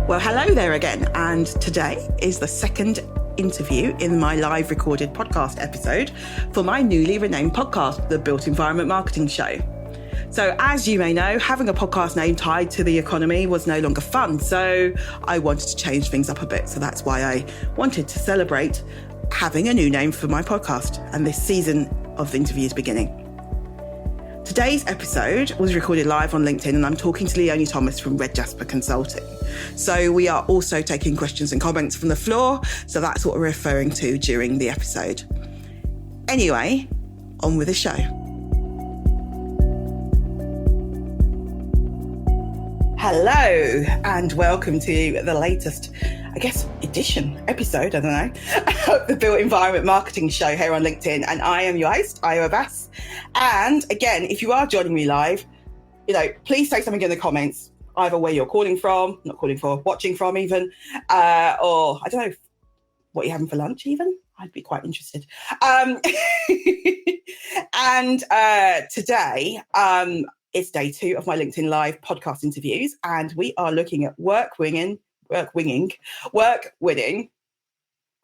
Well, hello there again. And today is the second interview in my live recorded podcast episode for my newly renamed podcast, The Built Environment Marketing Show. So as you may know, having a podcast name tied to the economy was no longer fun. So I wanted to change things up a bit. So that's why I wanted to celebrate having a new name for my podcast and this season of interviews beginning. Today's episode was recorded live on LinkedIn and I'm talking to Leonie Thomas from Red Jasper Consulting. So we are also taking questions and comments from the floor. So that's what we're referring to during the episode. Anyway, on with the show. Hello and welcome to the latest, episode, of the Built Environment Marketing Show here on LinkedIn. And I am your host, Io Abbas. And again, if you are joining me live, please say something in the comments, either where you're calling from, watching from even, or I don't know, what you're having for lunch even. I'd be quite interested. And today, it's day 2 of my LinkedIn Live podcast interviews, and we are looking at work winning.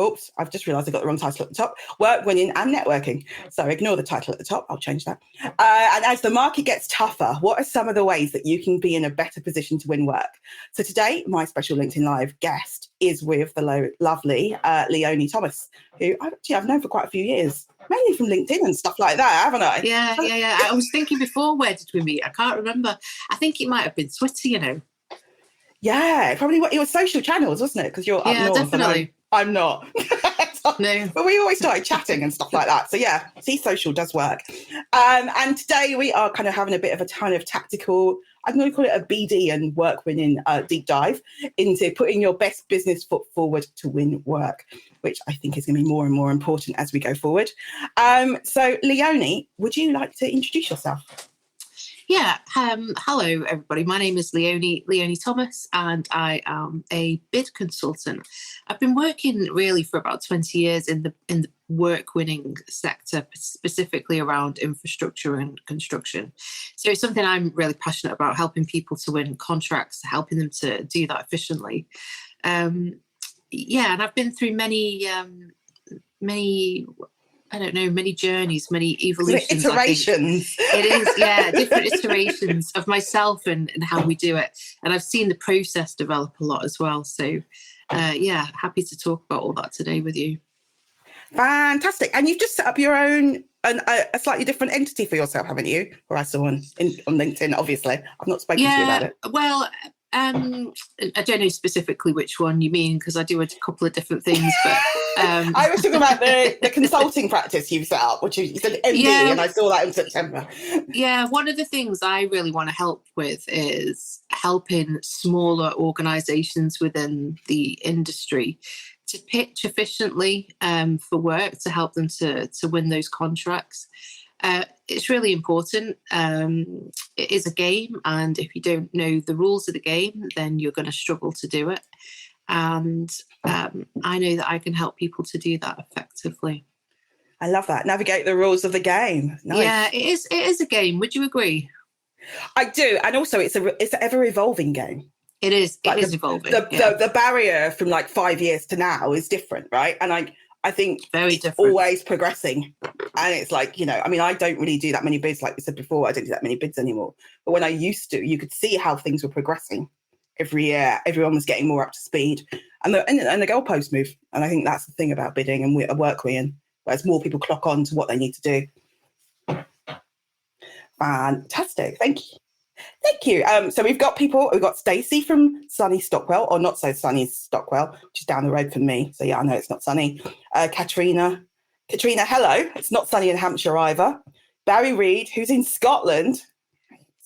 Oops, I've just realised I got the wrong title at the top. Work winning and networking. So ignore the title at the top. I'll change that. And as the market gets tougher, what are some of the ways that you can be in a better position to win work? So today, my special LinkedIn Live guest is with the lovely Leonie Thomas, who I've known for quite a few years, mainly from LinkedIn and stuff like that, haven't I? Yeah. I was thinking before, where did we meet? I can't remember. I think it might have been Twitter, Yeah, probably it was social channels, wasn't it? Because you're up north. Definitely. I'm not. No. But we always started chatting and stuff like that. So yeah, see, social does work. And today we are kind of having a bit of a kind of tactical, I'm going to call it a BD and work winning deep dive into putting your best business foot forward to win work, which I think is going to be more and more important as we go forward. So Leonie, would you like to introduce yourself? Yeah. Hello, everybody. My name is Leonie Thomas, and I am a bid consultant. I've been working really for about 20 years in the work winning sector, specifically around infrastructure and construction. So it's something I'm really passionate about, helping people to win contracts, helping them to do that efficiently. And I've been through many journeys, many evolutions. Iterations. It is, different iterations of myself and how we do it. And I've seen the process develop a lot as well. So, happy to talk about all that today with you. Fantastic. And you've just set up your own, a slightly different entity for yourself, haven't you? Or I saw on LinkedIn, obviously. I've not spoken to you about it. Well, I don't know specifically which one you mean, because I do a couple of different things. But I was talking about the consulting practice you've set up, which you said MD, and I saw that in September. Yeah, one of the things I really want to help with is helping smaller organisations within the industry to pitch efficiently for work, to help them to win those contracts. It's really important. It is a game, and if you don't know the rules of the game, then you're going to struggle to do it. And I know that I can help people to do that effectively. I love that. Navigate the rules of the game. Nice. Yeah, it is a game. Would you agree? I do, and also it's an ever evolving game. It is. It is evolving. The barrier from like 5 years to now is different, right? And I think very it's different. Always progressing. And it's like, I don't really do that many bids, like we said before. I don't do that many bids anymore. But when I used to, you could see how things were progressing every year. Everyone was getting more up to speed, and the goalposts move. And I think that's the thing about bidding and work winning, whereas more people clock on to what they need to do. Fantastic. Thank you. So we've got Stacey from sunny Stockwell, or not so sunny Stockwell, which is down the road from me. So yeah, I know it's not sunny. Katrina, hello. It's not sunny in Hampshire either. Barry Reid, who's in Scotland.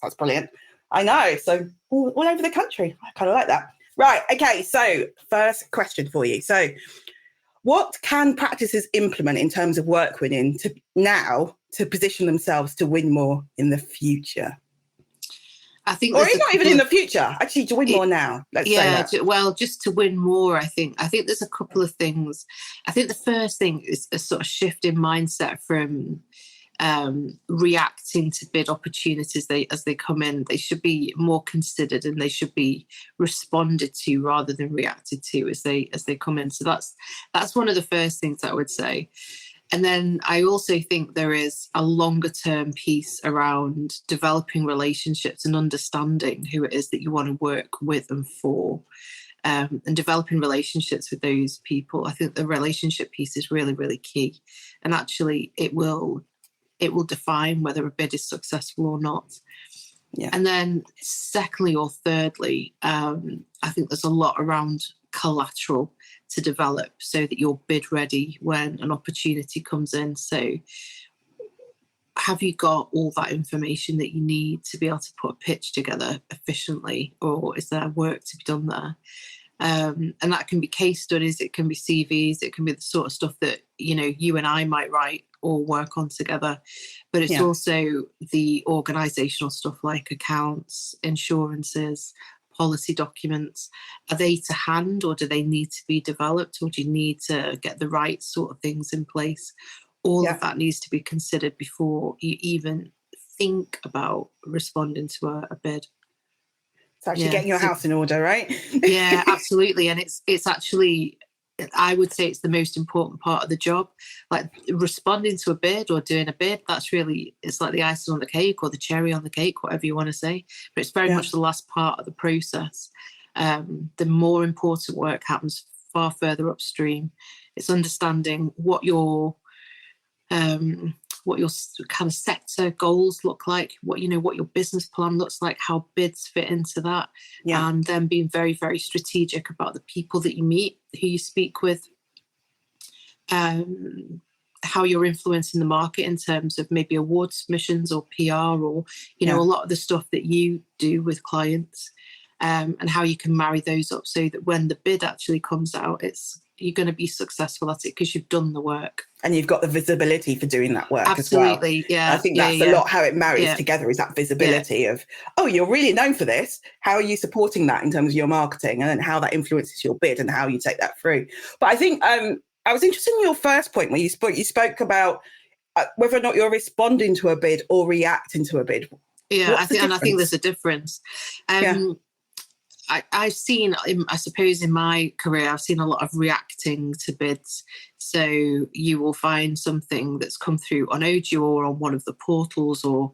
That's brilliant. I know. So all over the country. I kind of like that. Right. Okay. So first question for you. So what can practices implement in terms of work winning to position themselves to win more in the future? I think, or not even in the future, actually to win more now. Let's say that. Just to win more, I think there's a couple of things. I think the first thing is a sort of shift in mindset from reacting to bid opportunities as they come in. They should be more considered, and they should be responded to rather than reacted to as they come in. So that's one of the first things I would say. And then I also think there is a longer term piece around developing relationships and understanding who it is that you want to work with and for, and developing relationships with those people. I think the relationship piece is really, really key. And actually it will define whether a bid is successful or not. Yeah. And then secondly or thirdly, I think there's a lot around collateral to develop so that you're bid ready when an opportunity comes in. So have you got all that information that you need to be able to put a pitch together efficiently, or is there work to be done there? And that can be case studies, it can be CVs, it can be the sort of stuff that, you and I might write or work on together. But it's also the organisational stuff like accounts, insurances, policy documents. Are they to hand, or do they need to be developed, or do you need to get the right sort of things in place? All of that needs to be considered before you even think about responding to a bid. It's actually getting your house in order, right? Yeah, absolutely. And it's actually, I would say it's the most important part of the job. Like responding to a bid or doing a bid, it's like the icing on the cake or the cherry on the cake, whatever you want to say. But it's very much the last part of the process. The more important work happens far further upstream. It's understanding what your kind of sector goals look like, what your business plan looks like, how bids fit into that, and then being very, very strategic about the people that you meet, who you speak with, how you're influencing the market in terms of maybe award submissions or PR, or a lot of the stuff that you do with clients, and how you can marry those up so that when the bid actually comes out, you're going to be successful at it because you've done the work. And you've got the visibility for doing that work Absolutely, as well. Yeah. I think that's a lot how it marries together, is that visibility of, oh, you're really known for this. How are you supporting that in terms of your marketing, and then how that influences your bid and how you take that through? But I think I was interested in your first point where you spoke about whether or not you're responding to a bid or reacting to a bid. Yeah, I think there's a difference. I've seen, I suppose in my career, I've seen a lot of reacting to bids. So you will find something that's come through on Ojo or on one of the portals, or,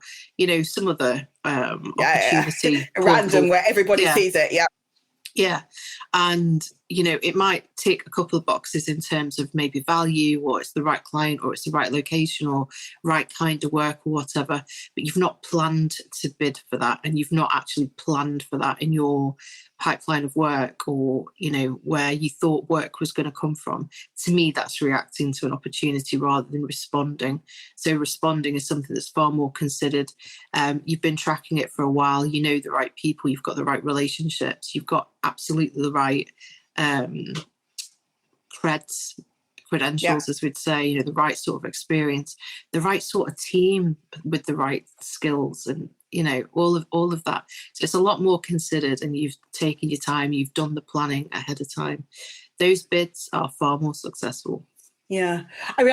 some other opportunity. Random where everybody sees it. Yeah. Yeah. And, it might tick a couple of boxes in terms of maybe value, or it's the right client, or it's the right location, or right kind of work, or whatever. But you've not planned to bid for that, and you've not actually planned for that in your pipeline of work, or, where you thought work was going to come from. To me, that's reacting to an opportunity rather than responding. So responding is something that's far more considered. You've been tracking it for a while. You know the right people. You've got the right relationships. You've got absolutely the right credentials, as we'd say, the right sort of experience, the right sort of team with the right skills, and all of that. So it's a lot more considered, and you've taken your time, you've done the planning ahead of time. Those bids are far more successful. Yeah. For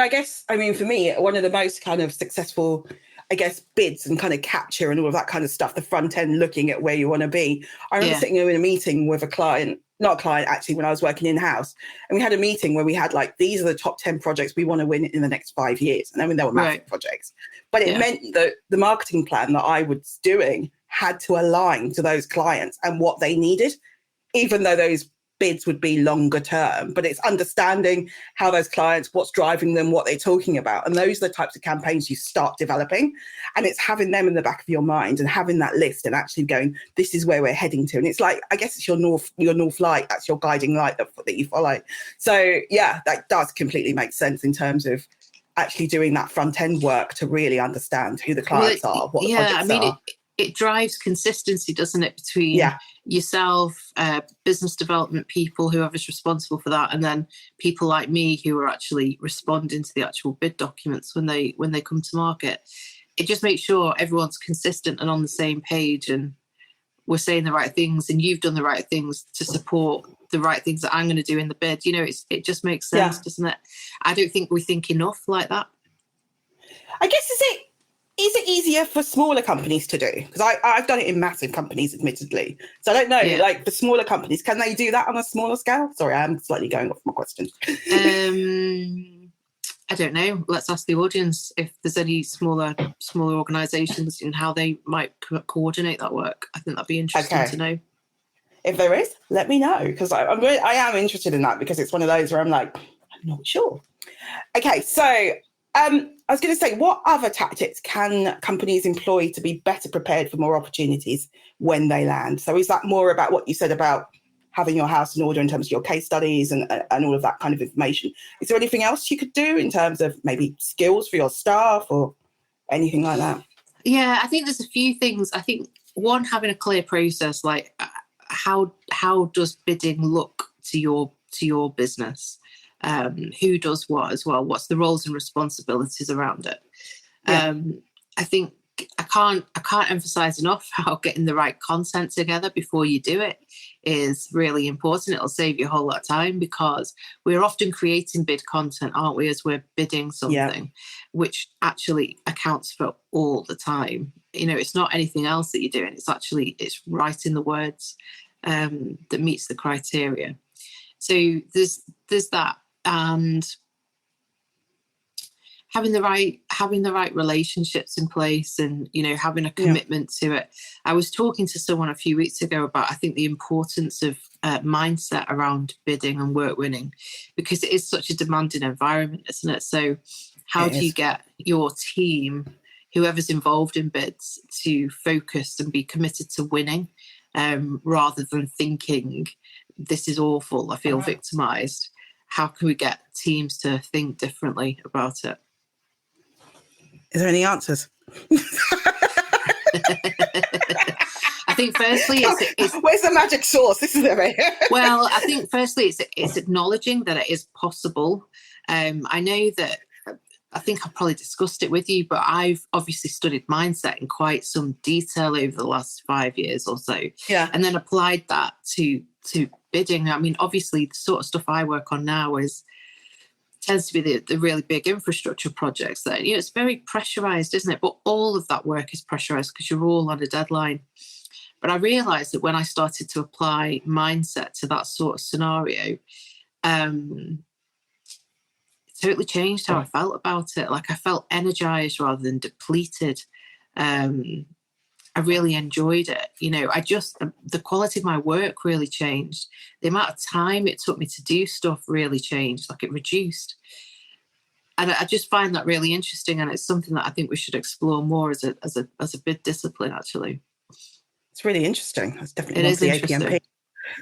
me, one of the most kind of successful, bids and kind of capture and all of that kind of stuff, the front end, looking at where you want to be. I remember sitting in a meeting with not a client actually, when I was working in-house, and we had a meeting where we had these are the top 10 projects we want to win in the next 5 years. And they were massive projects, but it meant that the marketing plan that I was doing had to align to those clients and what they needed, even though those bids would be longer term. But it's understanding how those clients, what's driving them, what they're talking about. And those are the types of campaigns you start developing. And it's having them in the back of your mind and having that list and actually going, this is where we're heading to. And it's like, I guess it's your north light. That's your guiding light that you follow. So yeah, that does completely make sense in terms of actually doing that front end work to really understand who the clients are, what the projects are. It drives consistency, doesn't it, between yourself, business development people, whoever's responsible for that, and then people like me who are actually responding to the actual bid documents when they come to market. It just makes sure everyone's consistent and on the same page, and we're saying the right things, and you've done the right things to support the right things that I'm going to do in the bid. It just makes sense, doesn't it? I don't think we think enough like that. I guess is it easier for smaller companies to do? Because I've done it in massive companies, admittedly. So I don't know, like for smaller companies, can they do that on a smaller scale? Sorry, I'm slightly going off my question. I don't know. Let's ask the audience if there's any smaller organisations and how they might coordinate that work. I think that'd be interesting to know. If there is, let me know, because I am interested in that, because it's one of those where I'm like, I'm not sure. Okay, so I was going to say, what other tactics can companies employ to be better prepared for more opportunities when they land? So is that more about what you said about having your house in order in terms of your case studies and all of that kind of information? Is there anything else you could do in terms of maybe skills for your staff or anything like that? Yeah, I think there's a few things. I think one, having a clear process, like how does bidding look to your business? Who does what as well? What's the roles and responsibilities around it? I think I can't emphasize enough how getting the right content together before you do it is really important. It'll save you a whole lot of time, because we're often creating bid content, aren't we, as we're bidding something, which actually accounts for all the time. It's not anything else that you're doing. It's writing the words that meets the criteria. So there's that, and having the right relationships in place, and having a commitment to it. I was talking to someone a few weeks ago about, I think, the importance of mindset around bidding and work winning, because it is such a demanding environment, isn't it? So how do you get your team, whoever's involved in bids, to focus and be committed to winning, rather than thinking, this is awful, I feel victimized? How can we get teams to think differently about it? Is there any answers? I think firstly, it's where's the magic sauce? This is it. Well, I think firstly, it's acknowledging that it is possible. I know that, I think I've probably discussed it with you, but I've obviously studied mindset in quite some detail over the last 5 years or so. Yeah. And then applied that to bidding. I mean, obviously the sort of stuff I work on now tends to be the really big infrastructure projects that, it's very pressurized, isn't it? But all of that work is pressurized because you're all on a deadline. But I realized that when I started to apply mindset to that sort of scenario, it totally changed how I felt about it. Like, I felt energized rather than depleted. I really enjoyed it. The quality of my work really changed. The amount of time it took me to do stuff really changed, like it reduced. And I just find that really interesting. And it's something that I think we should explore more as a bid discipline, actually. It's really interesting. That's definitely one for the APMP.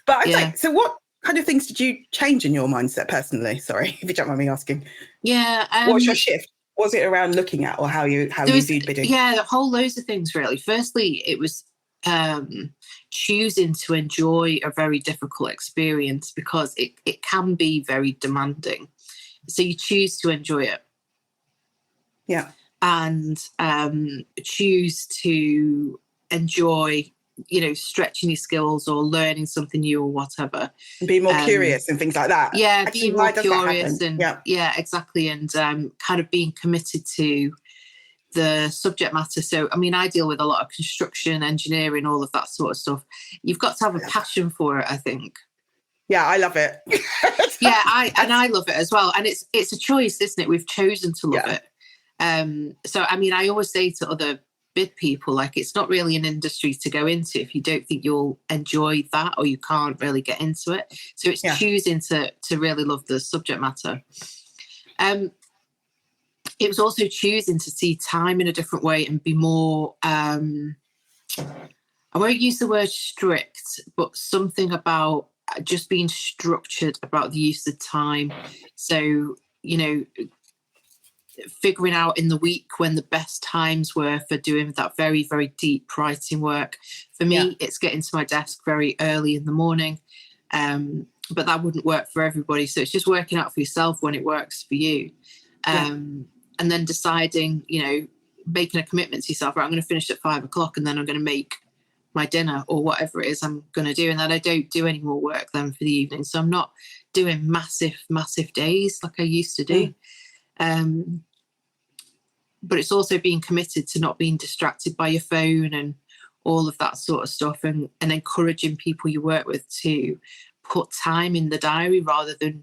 But so what kind of things did you change in your mindset personally? Sorry, if you don't mind me asking. Yeah. What was your shift? Was it around looking at, or how you viewed bidding? Yeah, a whole loads of things, really. Firstly, it was choosing to enjoy a very difficult experience, because it can be very demanding. So you choose to enjoy it. Yeah. And choose to enjoy, stretching your skills or learning something new or whatever. And be more curious and things like that. Yeah, actually, being more curious and exactly. And kind of being committed to the subject matter. So, I mean, I deal with a lot of construction, engineering, all of that sort of stuff. You've got to have a passion for it, I think. Yeah, I love it. I love it as well. And it's a choice, isn't it? We've chosen to love it. So, I mean, I always say to other bid people, like, it's not really an industry to go into if you don't think you'll enjoy that, or you can't really get into it. So it's choosing to really love the subject matter. It was also choosing to see time in a different way and be more, I won't use the word strict, but something about just being structured about the use of time. So, figuring out in the week when the best times were for doing that very, very deep writing work. For me, it's getting to my desk very early in the morning, but that wouldn't work for everybody. So it's just working out for yourself when it works for you. And then deciding, making a commitment to yourself, right, I'm going to finish at 5:00 and then I'm going to make my dinner or whatever it is I'm going to do. And then I don't do any more work then for the evening. So I'm not doing massive days like I used to do. but it's also being committed to not being distracted by your phone and all of that sort of stuff, and encouraging people you work with to put time in the diary rather than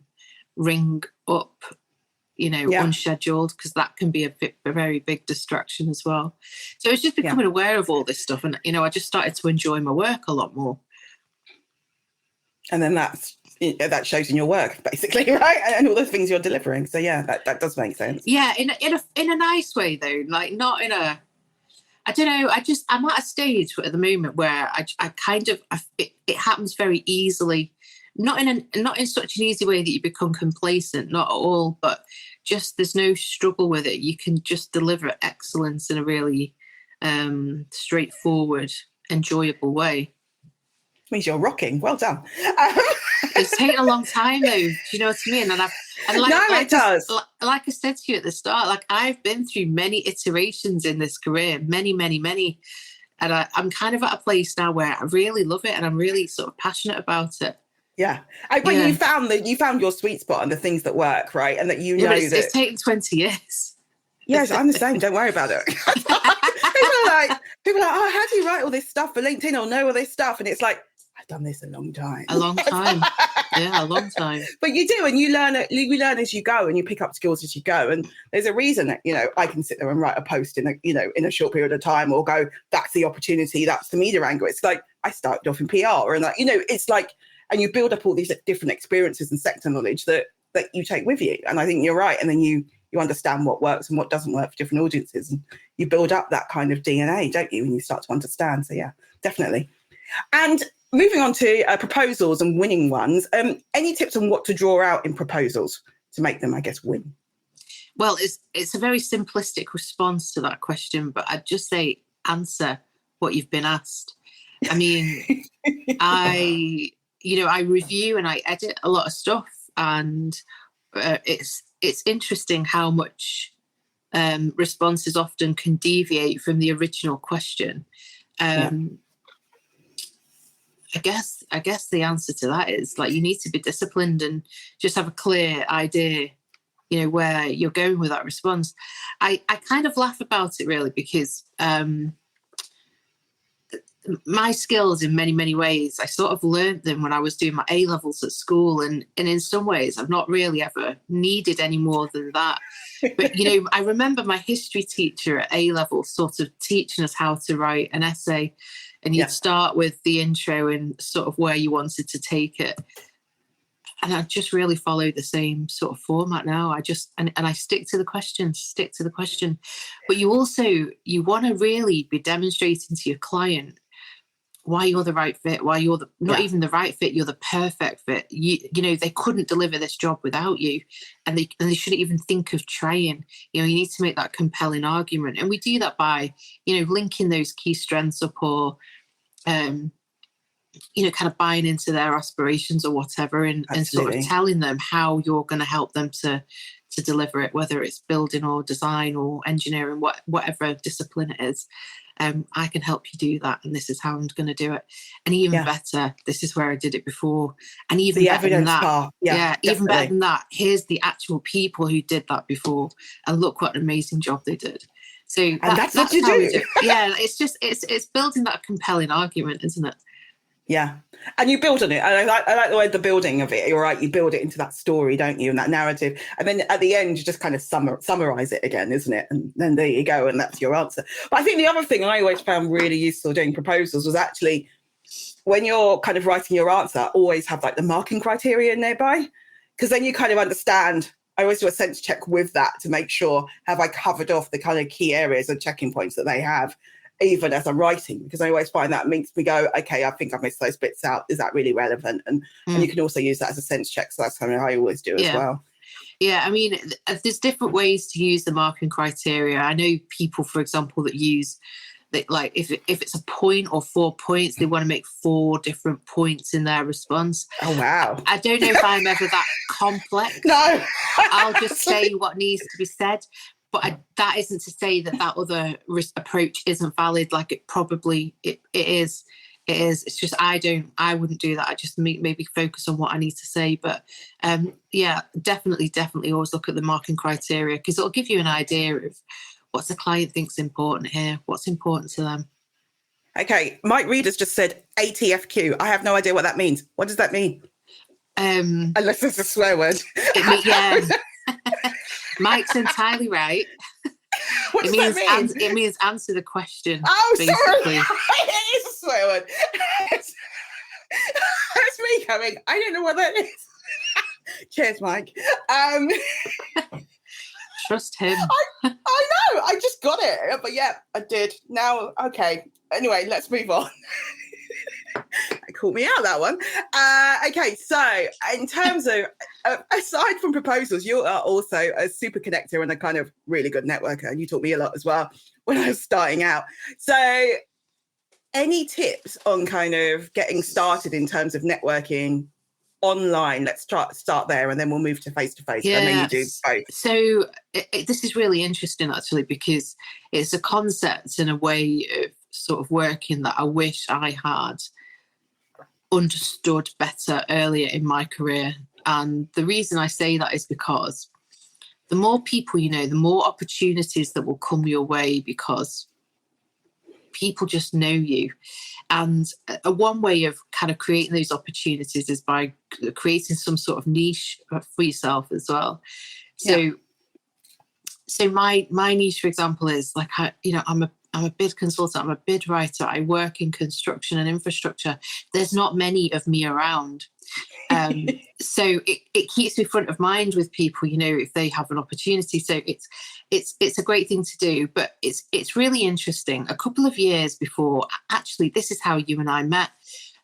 ring up, unscheduled, because that can be a very big distraction as well. So it's just becoming aware of all this stuff, and I just started to enjoy my work a lot more. And then that shows in your work, basically, right? And all the things you're delivering. So that does make sense. Yeah, in a nice way though, like not in a. I don't know. I'm at a stage at the moment where it happens very easily, not in such an easy way that you become complacent, not at all, but just there's no struggle with it. You can just deliver excellence in a really straightforward, enjoyable way. Means you're rocking. Well done. It's taken a long time though. Do you know what I mean? It does. Like I said to you at the start, like I've been through many iterations in this career, many, and I'm kind of at a place now where I really love it and I'm really sort of passionate about it. Yeah, but you found your sweet spot and the things that work, right? And that it's taken 20 years. Yes, I'm the same. Don't worry about it. people are like, oh, how do you write all this stuff for LinkedIn or know all this stuff? And it's like, I've done this a long time. A long time. Yeah, a long time. But you do, and you learn as you go, and you pick up skills as you go. And there's a reason that, I can sit there and write a post in a short period of time, or go, that's the opportunity, that's the media angle. It's like, I started off in PR, and it's like, and you build up all these different experiences and sector knowledge that you take with you. And I think you're right. And then you understand what works and what doesn't work for different audiences. And you build up that kind of DNA, don't you? And you start to understand. So yeah, definitely. And moving on to proposals and winning ones. Any tips on what to draw out in proposals to make them, I guess, win? Well, it's a very simplistic response to that question, but I'd just say answer what you've been asked. I mean, I review and I edit a lot of stuff, and it's interesting how much responses often can deviate from the original question. I guess the answer to that is like you need to be disciplined and just have a clear idea, where you're going with that response. I kind of laugh about it really because my skills in many, many ways, I sort of learned them when I was doing my A-levels at school. And in some ways, I've not really ever needed any more than that. But, I remember my history teacher at A-level sort of teaching us how to write an essay. And you'd start with the intro and sort of where you wanted to take it. And I just really follow the same sort of format now. I just, and I stick to the question. But you want to really be demonstrating to your client why you're the right fit, why you're not even the right fit, you're the perfect fit. They couldn't deliver this job without you, and they shouldn't even think of trying. You need to make that compelling argument. And we do that by, linking those key strengths up, or kind of buying into their aspirations or whatever, and sort of telling them how you're going to help them to deliver it, whether it's building or design or engineering, whatever discipline it is. I can help you do that, and this is how I'm going to do it. And even better, this is where I did it before. And even better than that, even better than that, here's the actual people who did that before, and look what an amazing job they did. So that's what you do. Yeah, it's just it's building that compelling argument, isn't it? Yeah, and you build on it. I like the way the building of it. You're right. You build it into that story, don't you? And that narrative. And then at the end, you just kind of summarize it again, isn't it? And then there you go. And that's your answer. But I think the other thing I always found really useful doing proposals was actually when you're kind of writing your answer, always have like the marking criteria nearby, because then you kind of understand. I always do a sense check with that to make sure, have I covered off the kind of key areas and checking points that they have, even as I'm writing, because I always find that makes me go, okay, I think I've missed those bits out. Is that really relevant? And you can also use that as a sense check. So that's something I always do as well. Yeah, I mean, there's different ways to use the marking criteria. I know people, for example, that use that, like if it's a point or 4 points, they want to make 4 different points in their response. Oh, wow. I don't know if I'm ever that complex. No. I'll just say what needs to be said. But that isn't to say that other approach isn't valid. Like it probably it is. It is. It's just I wouldn't do that. I just maybe focus on what I need to say. But definitely always look at the marking criteria, because it'll give you an idea of what's the client thinks important here, what's important to them. Okay, Mike Reader's just said ATFQ. I have no idea what that means. What does that mean? Unless it's a swear word. Yeah. Mike's entirely right. What does that mean? It means answer the question. Oh, basically. sorry. It is a swear word. It's me coming. I don't know what that is. Cheers, Mike. Trust him. I know. I just got it. But yeah, I did. Now, okay. Anyway, let's move on. It caught me out, that one. Okay, so in terms of, aside from proposals, you are also a super connector and a kind of really good networker. And you taught me a lot as well when I was starting out. So any tips on kind of getting started in terms of networking online? Let's start there and then we'll move to face-to-face. Yeah. I know you do both. So this is really interesting, actually, because it's a concept and a way of sort of working that I wish I had understood better earlier in my career. And the reason I say that is because the more people you know, the more opportunities that will come your way, because people just know you. And one way of kind of creating those opportunities is by creating some sort of niche for yourself as well. So my niche, for example, is like, I'm a bid consultant, I'm a bid writer, I work in construction and infrastructure. There's not many of me around. So it keeps me front of mind with people, you know, if they have an opportunity. So it's a great thing to do, but it's really interesting. A couple of years before, actually, this is how you and I met.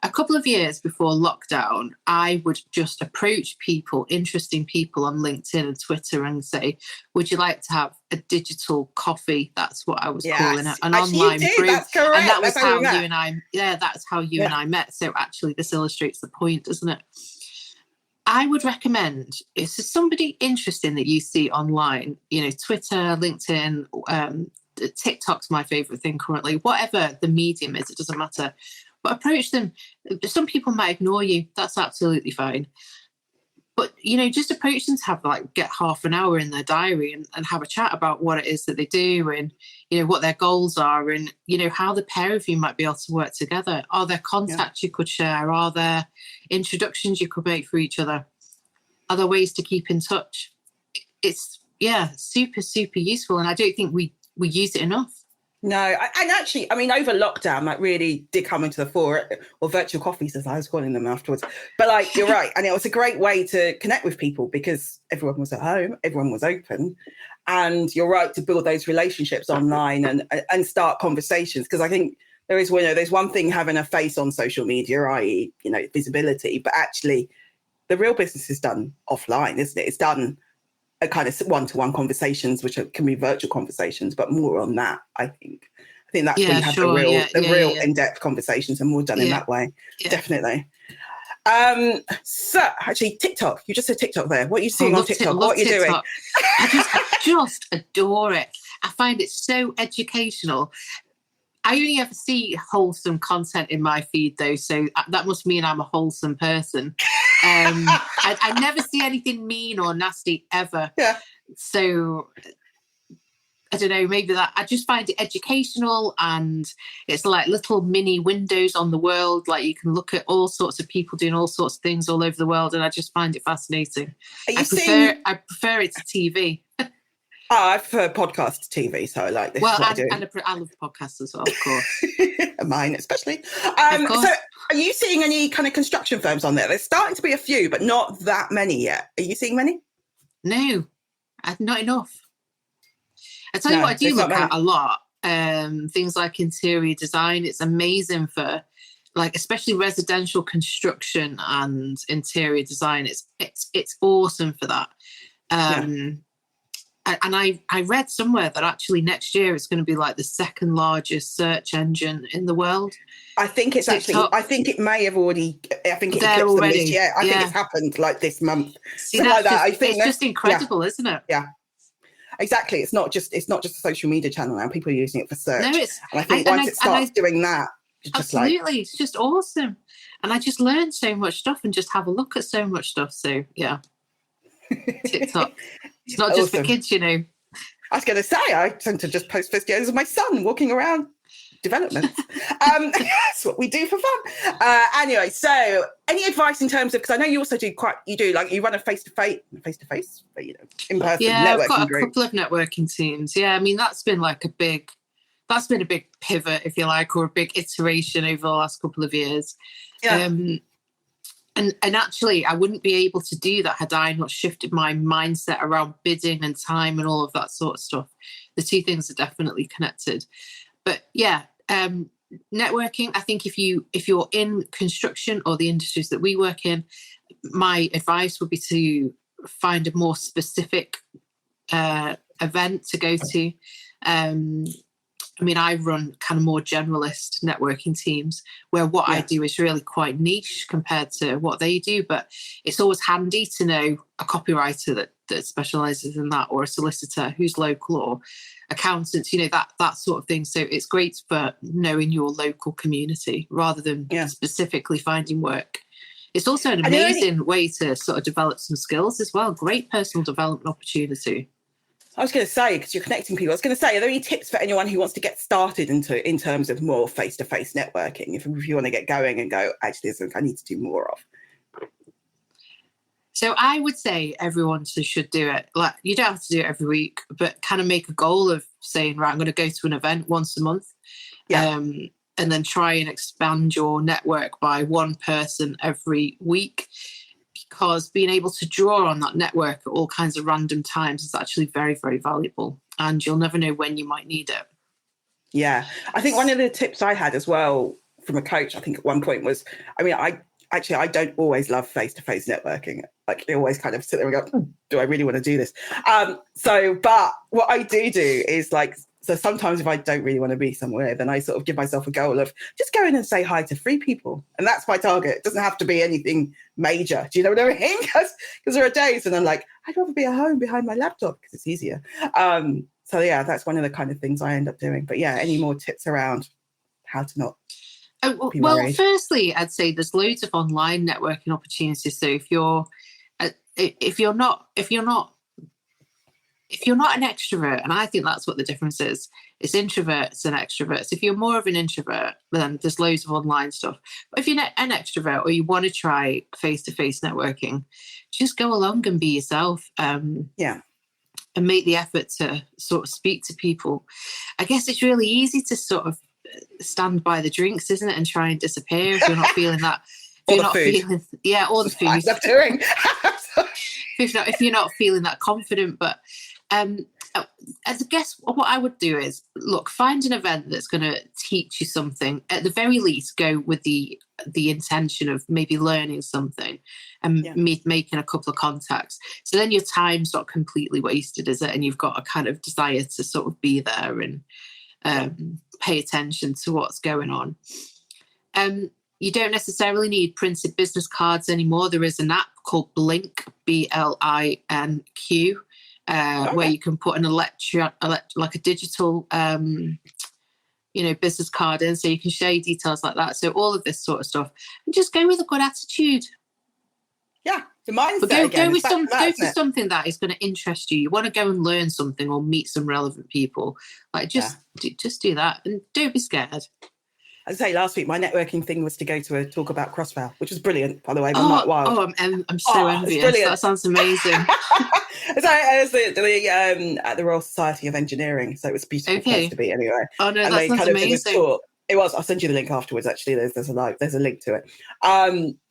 A couple of years before lockdown, I would just approach people, interesting people on LinkedIn and Twitter, and say, would you like to have a digital coffee? That's what I was calling it, an online brew. That's correct. And that was that's how you and I, that's how you and I met. So actually, this illustrates the point, doesn't it? I would recommend, if there's somebody interesting that you see online, you know, Twitter, LinkedIn, TikTok's my favorite thing currently, whatever the medium is, it doesn't matter. But approach them. Some people might ignore you. That's absolutely fine. But, you know, just approach them to get half an hour in their diary and have a chat about what it is that they do and, you know, what their goals are and, you know, how the pair of you might be able to work together. Are there contacts you could share? Are there introductions you could make for each other? Are there ways to keep in touch? It's, super, super useful. And I don't think we use it enough. No, and actually, I mean, over lockdown, that really did come into the fore, or virtual coffees, as I was calling them afterwards. But like, you're right. And it was a great way to connect with people because everyone was at home, everyone was open. And you're right to build those relationships online and start conversations. Because I think there's one thing having a face on social media, i.e., you know, visibility, but actually the real business is done offline, isn't it? It's done a kind of one-to-one conversations, which can be virtual conversations, but more on that, I think. I think that's when you have the real in-depth conversations and more done in that way. Yeah. Definitely. So actually, TikTok, you just said TikTok there. What are you seeing on TikTok? What are you doing? I just adore it. I find it so educational. I only ever see wholesome content in my feed, though, so that must mean I'm a wholesome person. I never see anything mean or nasty ever. Yeah. So I don't know, maybe that I just find it educational, and it's like little mini windows on the world. Like you can look at all sorts of people doing all sorts of things all over the world, and I just find it fascinating. I prefer it to TV. I prefer podcast to TV, so I like this. Well, I love podcasts as well, of course. Mine especially. So are you seeing any kind of construction firms on there? There's starting to be a few, but not that many yet. Are you seeing many? No, not enough. I tell you what I do look at a lot. Things like interior design. It's amazing for especially residential construction and interior design. It's awesome for that. And I read somewhere that actually next year it's going to be like the second largest search engine in the world. I think it's TikTok. I think it may have already. I think it eclipsed them this year. I think it's happened like this month. See, like that. I think it's just incredible, isn't it? Yeah, exactly. It's not just a social media channel now. People are using it for search. No, and I think once it starts doing that, it's absolutely, it's just awesome. And I just learned so much stuff and just have a look at so much stuff. So yeah. TikTok. It's not just for kids, you know. I was going to say, I tend to just post videos of my son walking around developments. That's what we do for fun. Anyway, so any advice in terms of, because I know you also you run a face-to-face, but, in-person Yeah, networking I've got a group. couple of networking teams. Yeah, I mean, that's been a big pivot, if you like, or a big iteration over the last couple of years. Yeah. And actually, I wouldn't be able to do that had I not shifted my mindset around bidding and time and all of that sort of stuff. The two things are definitely connected. But yeah, networking, I think if you're in construction or the industries that we work in, my advice would be to find a more specific event to go to. I mean, I run kind of more generalist networking teams where what I do is really quite niche compared to what they do. But it's always handy to know a copywriter that specialises in that, or a solicitor who's local, or accountants, that sort of thing. So it's great for knowing your local community rather than specifically finding work. It's also an amazing way to sort of develop some skills as well. Great personal development opportunity. I was going to say, because you're connecting people, I was going to say, are there any tips for anyone who wants to get started in terms of more face-to-face networking? If you want to get going and go, actually, this is something I need to do more of. So I would say everyone should do it. Like, you don't have to do it every week, but kind of make a goal of saying, right, I'm going to go to an event once a month. And then try and expand your network by one person every week. Because being able to draw on that network at all kinds of random times is actually very, very valuable. And you'll never know when you might need it. Yeah. I think one of the tips I had as well from a coach, I think at one point was, I don't always love face-to-face networking. Like, I always kind of sit there and go, do I really want to do this? But what I do is so sometimes if I don't really want to be somewhere, then I sort of give myself a goal of just go in and say hi to 3 people. And that's my target. It doesn't have to be anything major. Do you know what I mean? Because there are days when I'm like, I'd rather be at home behind my laptop because it's easier. So yeah, that's one of the kind of things I end up doing. But yeah, any more tips around how to not be worried? Firstly, I'd say there's loads of online networking opportunities. So if you're not an extrovert, and I think that's what the difference is, it's introverts and extroverts. If you're more of an introvert, then there's loads of online stuff. But if you're an extrovert or you want to try face-to-face networking, just go along and be yourself. And make the effort to sort of speak to people. I guess it's really easy to sort of stand by the drinks, isn't it, and try and disappear if you're not feeling that. All the food I love doing. if you're not feeling that confident, but I guess what I would do is find an event that's going to teach you something. At the very least, go with the intention of maybe learning something and making a couple of contacts. So then your time's not completely wasted, is it? And you've got a kind of desire to sort of be there and pay attention to what's going on. You don't necessarily need printed business cards anymore. There is an app called Blink, BLINQ, where you can put an like a digital, business card in, so you can share details like that. So all of this sort of stuff, and just go with a good attitude. Yeah, the mindset. Go for something that is going to interest you. You want to go and learn something or meet some relevant people. Just do that, and don't be scared. As I say, last week my networking thing was to go to a talk about Crossrail, which was brilliant, by the way. I'm so envious. That sounds amazing. So I was at the Royal Society of Engineering, so it was a beautiful place to be anyway. Oh no, that sounds amazing. It was. I'll send you the link afterwards. Actually, there's a link to it.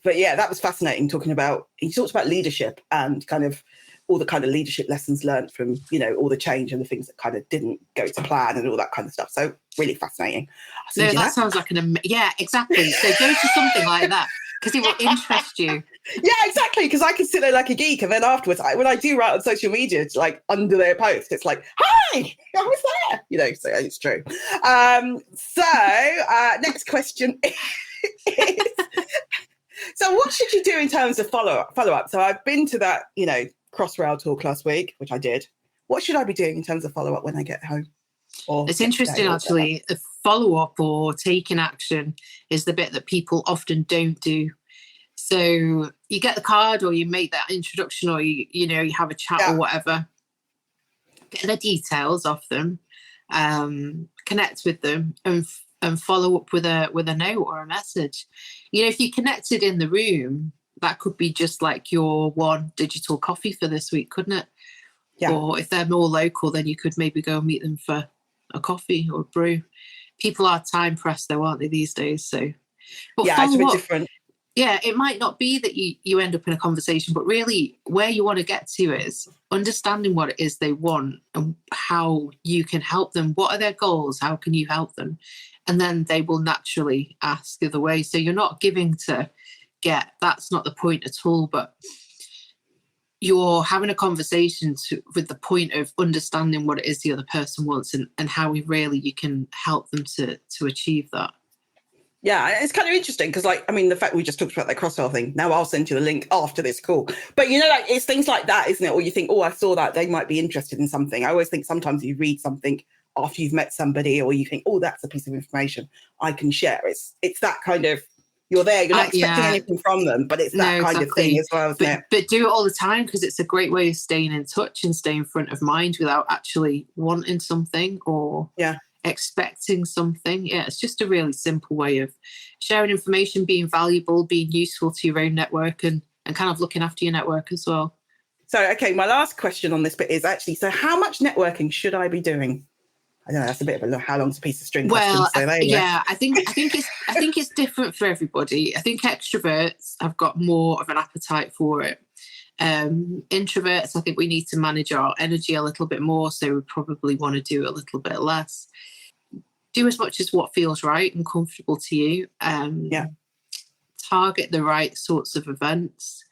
But yeah, that was fascinating. He talked about leadership and kind of all the kind of leadership lessons learned from all the change and the things that kind of didn't go to plan and all that kind of stuff. So really fascinating. No, that sounds like exactly. So go to something like that because it will interest you. Yeah, exactly. Because I can sit there like a geek, and then afterwards, when I do write on social media, it's like under their post, it's like, "Hi, I was there." So it's true. Next question is: so what should you do in terms of follow up? So I've been to that, Crossrail talk last week, which I did. What should I be doing in terms of follow up when I get home? It's interesting, actually. A follow up or taking action is the bit that people often don't do. So you get the card, or you make that introduction, or you have a chat or whatever, get the details off them, connect with them, and follow up with a note or a message. If you connected in the room, that could be just like your one digital coffee for this week, couldn't it? Yeah. Or if they're more local, then you could maybe go and meet them for a coffee or a brew. People are time pressed though, aren't they, these days? So, but yeah, it's a bit different. Yeah, it might not be that you end up in a conversation, but really where you want to get to is understanding what it is they want and how you can help them. What are their goals? How can you help them? And then they will naturally ask the other way. So you're not giving to get. That's not the point at all. But you're having a conversation with the point of understanding what it is the other person wants and how really you can help them to achieve that. Yeah, it's kind of interesting because, the fact we just talked about that crossfire thing, now I'll send you the link after this call. But, it's things like that, isn't it? Or you think, I saw that, they might be interested in something. I always think sometimes you read something after you've met somebody or you think, that's a piece of information I can share. It's that kind of, you're there, you're not expecting anything from them, but it's that kind of thing as well, isn't it? But do it all the time because it's a great way of staying in touch and staying front of mind without actually wanting something or... expecting something. Yeah, it's just a really simple way of sharing information, being valuable, being useful to your own network and kind of looking after your network as well. So, okay, my last question on this bit is actually, so how much networking should I be doing? I don't know, that's a bit of a how long's a piece of string question. So I think it's different for everybody. I think extroverts have got more of an appetite for it. Introverts, I think we need to manage our energy a little bit more, so we probably want to do a little bit less. Do as much as what feels right and comfortable to you. Target the right sorts of events.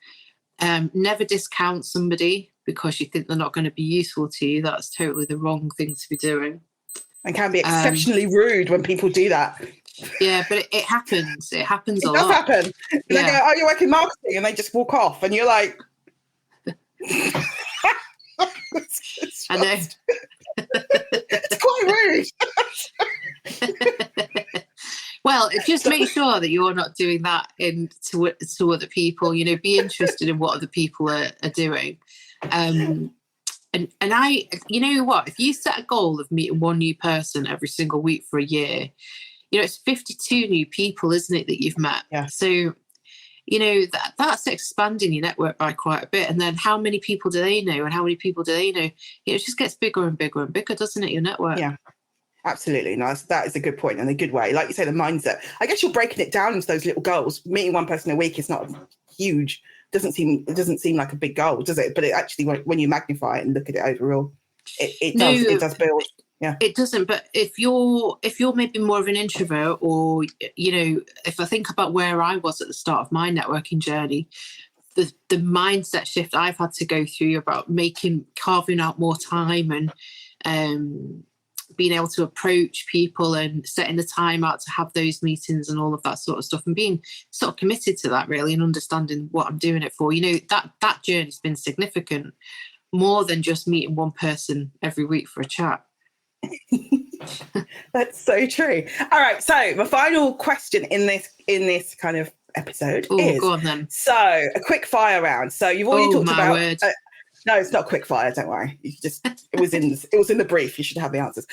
Never discount somebody because you think they're not going to be useful to you. That's totally the wrong thing to be doing. And can be exceptionally rude when people do that. Yeah, but it happens. It happens a lot. It does happen. And they go, "Oh, you're working marketing," and they just walk off, and you're like, I know. It's quite rude. Well, just make sure that you're not doing that to other people. Be interested in what other people are doing. And I, if you set a goal of meeting one new person every single week for a year, it's 52 new people, isn't it, that you've met? Yeah. So, that's expanding your network by quite a bit. And then how many people do they know? And how many people do they know? It just gets bigger and bigger and bigger, doesn't it, your network? Yeah, absolutely. No, that is a good point and a good way. Like you say, the mindset. I guess you're breaking it down into those little goals. Meeting one person a week is not huge. It doesn't seem like a big goal, does it? But it actually, when you magnify it and look at it overall, it does build. Yeah, it doesn't. But if you're maybe more of an introvert, or if I think about where I was at the start of my networking journey, the mindset shift I've had to go through about carving out more time and being able to approach people and setting the time out to have those meetings and all of that sort of stuff, and being sort of committed to that really and understanding what I'm doing it for. That journey's been significant, more than just meeting one person every week for a chat. That's so true. All right, so my final question in this kind of episode is, go on then. So a quick fire round. So you've already talked about word. No, it's not quick fire, don't worry. It was in the brief. You should have the answers.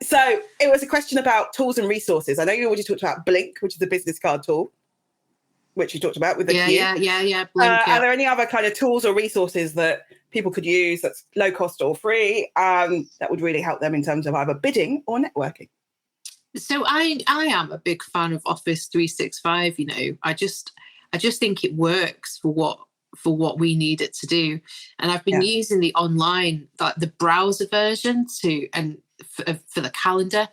So it was a question about tools and resources. I know you already talked about Blink, which is a business card tool, which you talked about with the Q. Yeah. Blink, Are there any other kind of tools or resources that people could use that's low cost or free that would really help them in terms of either bidding or networking? So I am a big fan of Office 365. I just think it works for what we need it to do, and I've been using the online, like the browser version for the calendar,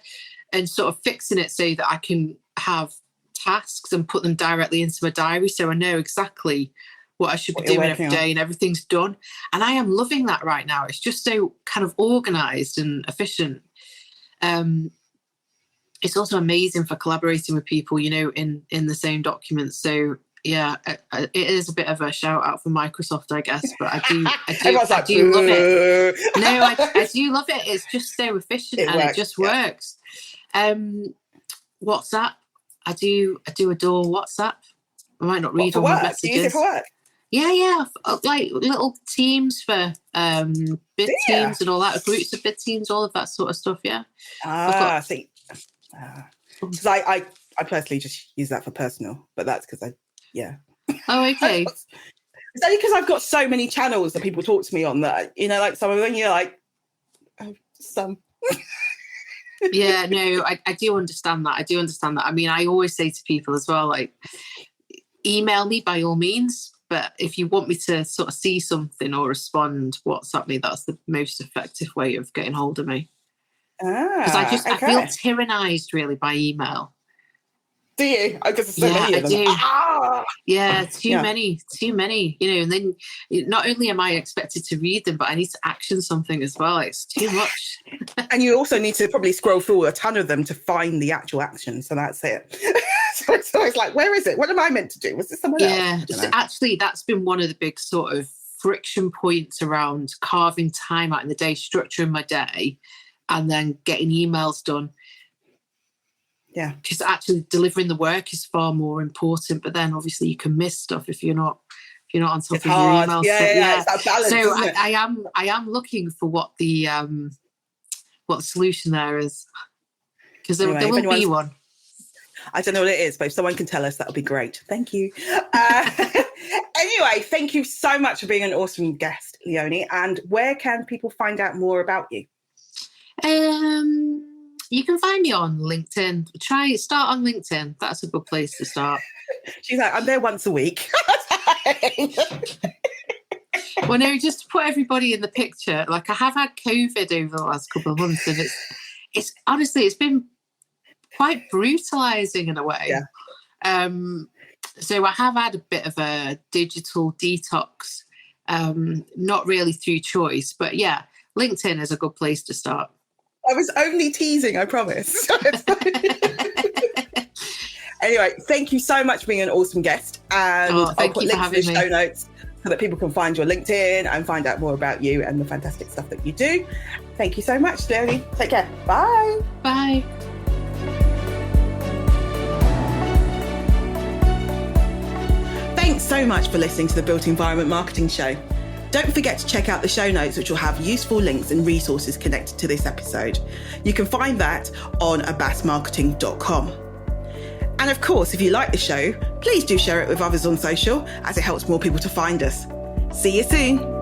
and sort of fixing it so that I can have tasks and put them directly into my diary, so I know exactly what I should be doing every day and everything's done. And I am loving that right now. It's just so kind of organized and efficient. It's also amazing for collaborating with people, in the same documents. So yeah, it is a bit of a shout out for Microsoft, I guess, but I do love it. No, I do love it. It's just so efficient it just works. WhatsApp, I do adore WhatsApp. I might not read all my messages. Do you use it for work? Yeah. Like little teams for bid teams and all that, groups of bid teams, all of that sort of stuff. Yeah. See. Because I personally just use that for personal, but that's because Oh, okay. It's only because I've got so many channels that people talk to me on that, like some of them you're like, some. Yeah, no, I do understand that. I mean, I always say to people as well, like, email me by all means, but if you want me to sort of see something or respond, WhatsApp me. That's the most effective way of getting hold of me. Because I feel tyrannised really by email. Do you? Because there's so many of them. I do. Yeah, too many. And then not only am I expected to read them, but I need to action something as well. It's too much. And you also need to probably scroll through a ton of them to find the actual action. So that's it. so it's like, where is it? What am I meant to do? Was this someone else? Yeah, so actually, that's been one of the big sort of friction points around carving time out in the day, structuring my day, and then getting emails done. Yeah, because actually delivering the work is far more important. But then obviously you can miss stuff if you're not on top of your emails. Yeah. It's that balance, so isn't it? I am looking for what the solution there is, because there will be one. I don't know what it is, but if someone can tell us, that'll be great. Thank you. Anyway, thank you so much for being an awesome guest, Leonie. And where can people find out more about you? You can find me on LinkedIn. Start on LinkedIn. That's a good place to start. She's like, I'm there once a week. Well, no, just to put everybody in the picture. Like, I have had COVID over the last couple of months, and it's honestly, it's been quite brutalizing in a way. Yeah. So I have had a bit of a digital detox, not really through choice, but yeah, LinkedIn is a good place to start. I was only teasing, I promise. Anyway, thank you so much for being an awesome guest. And I'll put links in the show notes so that people can find your LinkedIn and find out more about you and the fantastic stuff that you do. Thank you so much, Leonie. Take care. Bye. Bye. Thanks so much for listening to the Built Environment Marketing Show. Don't forget to check out the show notes, which will have useful links and resources connected to this episode. You can find that on abbasmarketing.com. And of course, if you like the show, please do share it with others on social, as it helps more people to find us. See you soon.